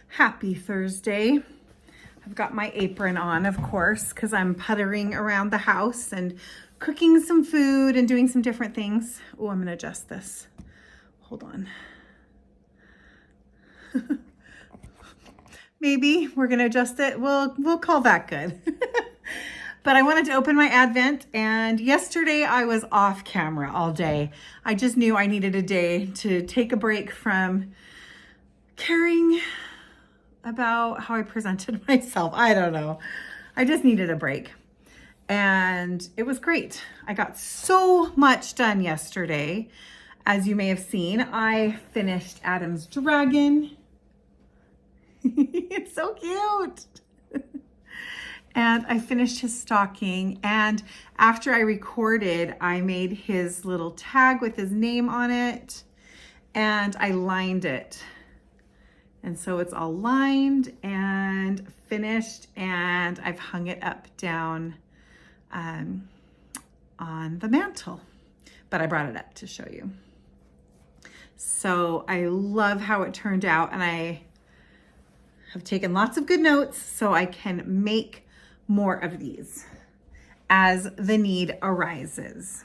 Happy Thursday. I've got my apron on, of course, because I'm puttering around the house and cooking some food and doing some different things. Oh, I'm going to adjust this. Hold on. Maybe we're going to adjust it. We'll call that good. But I wanted to open my Advent, and yesterday I was off camera all day. I just knew I needed a day to take a break from caring about how I presented myself. I don't know. I just needed a break. And it was great. I got so much done yesterday. As you may have seen, I finished Adam's dragon. It's so cute. And I finished his stocking, and after I recorded, I made his little tag with his name on it, and I lined it. And so it's all lined and finished, and I've hung it up down on the mantle, but I brought it up to show you. So I love how it turned out, and I have taken lots of good notes so I can make more of these as the need arises.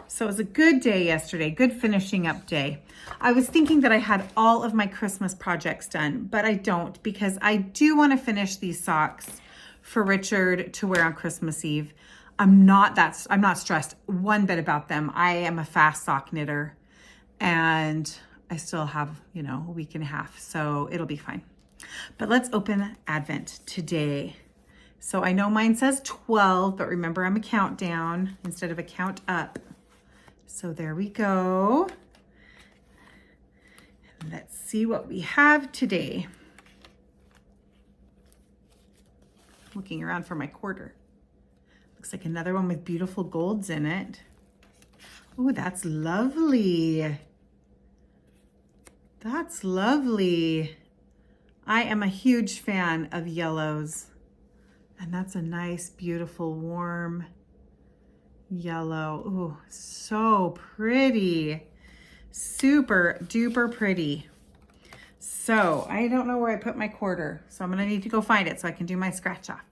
So it was a good day yesterday, good finishing up day. I was thinking that I had all of my Christmas projects done, but I don't, because I do want to finish these socks for Richard to wear on Christmas Eve. I'm not stressed one bit about them. I am a fast sock knitter, and I still have, a week and a half, so it'll be fine. But let's open Advent today. So I know mine says 12, but remember I'm a countdown instead of a count up. So there we go. Let's see what we have today. Looking around for my quarter. Looks like another one with beautiful golds in it. Oh, that's lovely. That's lovely. I am a huge fan of yellows. And that's a nice, beautiful, warm yellow. Oh, so pretty. Super duper pretty. So I don't know where I put my quarter, so I'm gonna need to go find it so I can do my scratch off.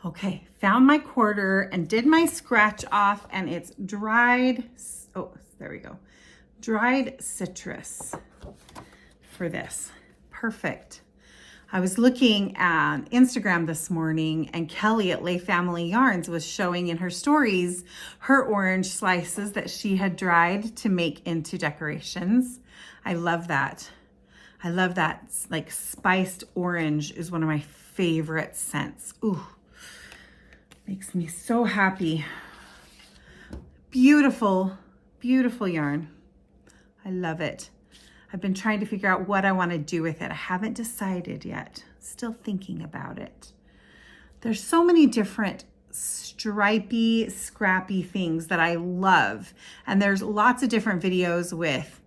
Okay, found my quarter and did my scratch off, and it's dried, oh, there we go. Dried citrus for this. Perfect. I was looking at Instagram this morning, and Kelly at Lay Family Yarns was showing in her stories her orange slices that she had dried to make into decorations. I love that. I love that, like, spiced orange is one of my favorite scents. Ooh, makes me so happy. Beautiful, beautiful yarn. I love it. I've been trying to figure out what I want to do with it. I haven't decided yet. Still thinking about it. There's so many different stripy, scrappy things that I love. And there's lots of different videos with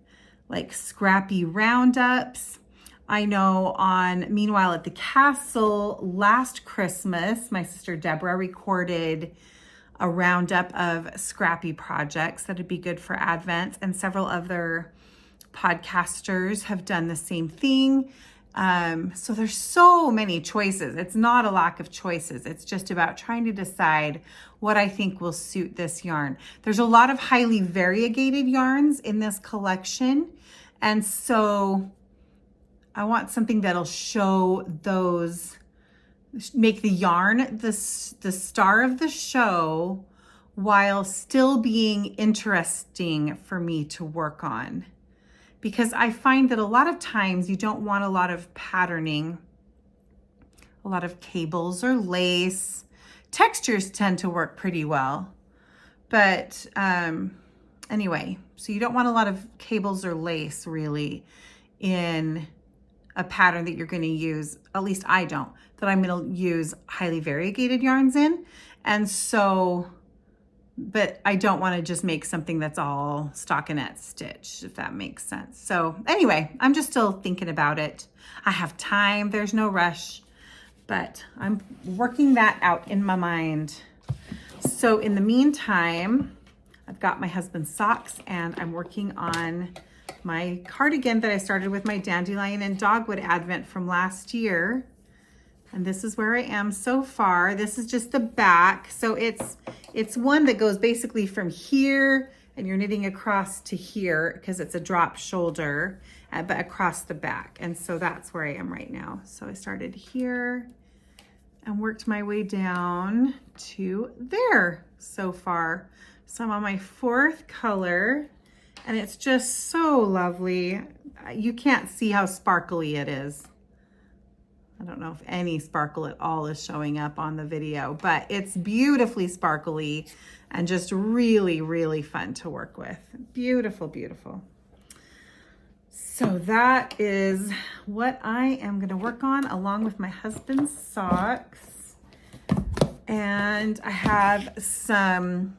like scrappy roundups. I know on Meanwhile at the Castle last Christmas, my sister Deborah recorded a roundup of scrappy projects that'd be good for Advent, and several other podcasters have done the same thing. So there's so many choices. It's not a lack of choices. It's just about trying to decide what I think will suit this yarn. There's a lot of highly variegated yarns in this collection. And so I want something that'll show those, make the yarn the star of the show while still being interesting for me to work on. Because I find that a lot of times you don't want a lot of patterning, a lot of cables or lace. Textures tend to work pretty well. But anyway, so you don't want a lot of cables or lace really in a pattern that you're going to use. At least I don't, that I'm going to use highly variegated yarns in. And so, but I don't want to just make something that's all stockinette stitch, if that makes sense. So anyway, I'm just still thinking about it. I have time, there's no rush, but I'm working that out in my mind. So in the meantime, I've got my husband's socks, and I'm working on my cardigan that I started with my dandelion and dogwood advent from last year. And this is where I am so far. This is just the back. So it's one that goes basically from here and you're knitting across to here because it's a drop shoulder, but across the back. And so that's where I am right now. So I started here and worked my way down to there so far. So I'm on my 4th color and it's just so lovely. You can't see how sparkly it is. I don't know if any sparkle at all is showing up on the video, but it's beautifully sparkly and just really, really fun to work with. Beautiful, beautiful. So that is what I am going to work on along with my husband's socks. And I have some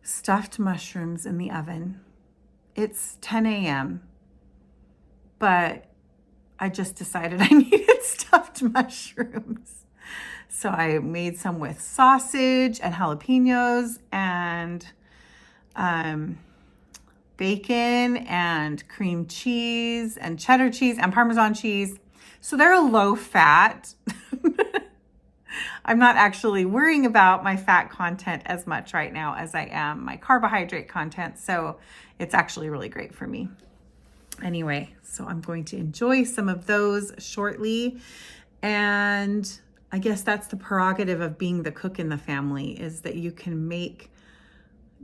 stuffed mushrooms in the oven. It's 10 a.m., but I just decided I needed stuffed mushrooms. So I made some with sausage and jalapenos and bacon and cream cheese and cheddar cheese and Parmesan cheese. So they're a low fat. I'm not actually worrying about my fat content as much right now as I am my carbohydrate content. So it's actually really great for me. Anyway, so I'm going to enjoy some of those shortly. And I guess that's the prerogative of being the cook in the family, is that you can make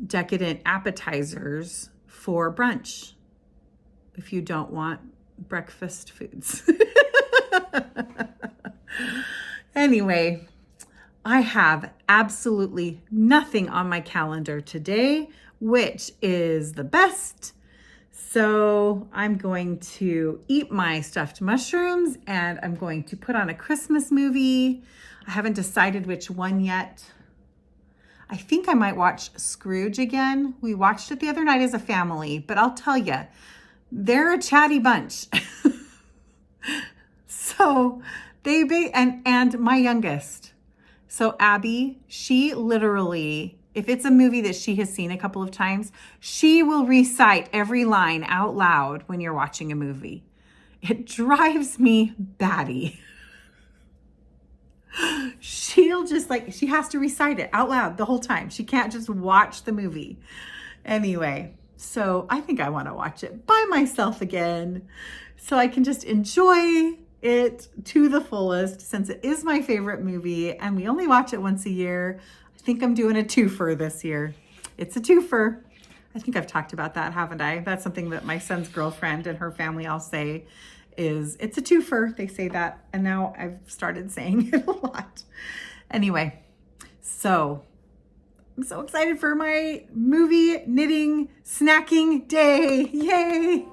decadent appetizers for brunch if you don't want breakfast foods. Anyway, I have absolutely nothing on my calendar today, which is the best. So I'm going to eat my stuffed mushrooms and I'm going to put on a Christmas movie. I haven't decided which one yet. I think I might watch Scrooge again. We watched it the other night as a family, but I'll tell you, they're a chatty bunch. So and my youngest. So Abby, she literally, if it's a movie that she has seen a couple of times, she will recite every line out loud when you're watching a movie. It drives me batty. She'll just she has to recite it out loud the whole time. She can't just watch the movie. Anyway, so I think I want to watch it by myself again so I can just enjoy it to the fullest, since it is my favorite movie and we only watch it once a year. I think I'm doing a twofer this year. It's a twofer. I think I've talked about that, haven't I? That's something that my son's girlfriend and her family all say, is it's a twofer. They say that, and now I've started saying it a lot. Anyway, so I'm so excited for my movie knitting snacking day. Yay!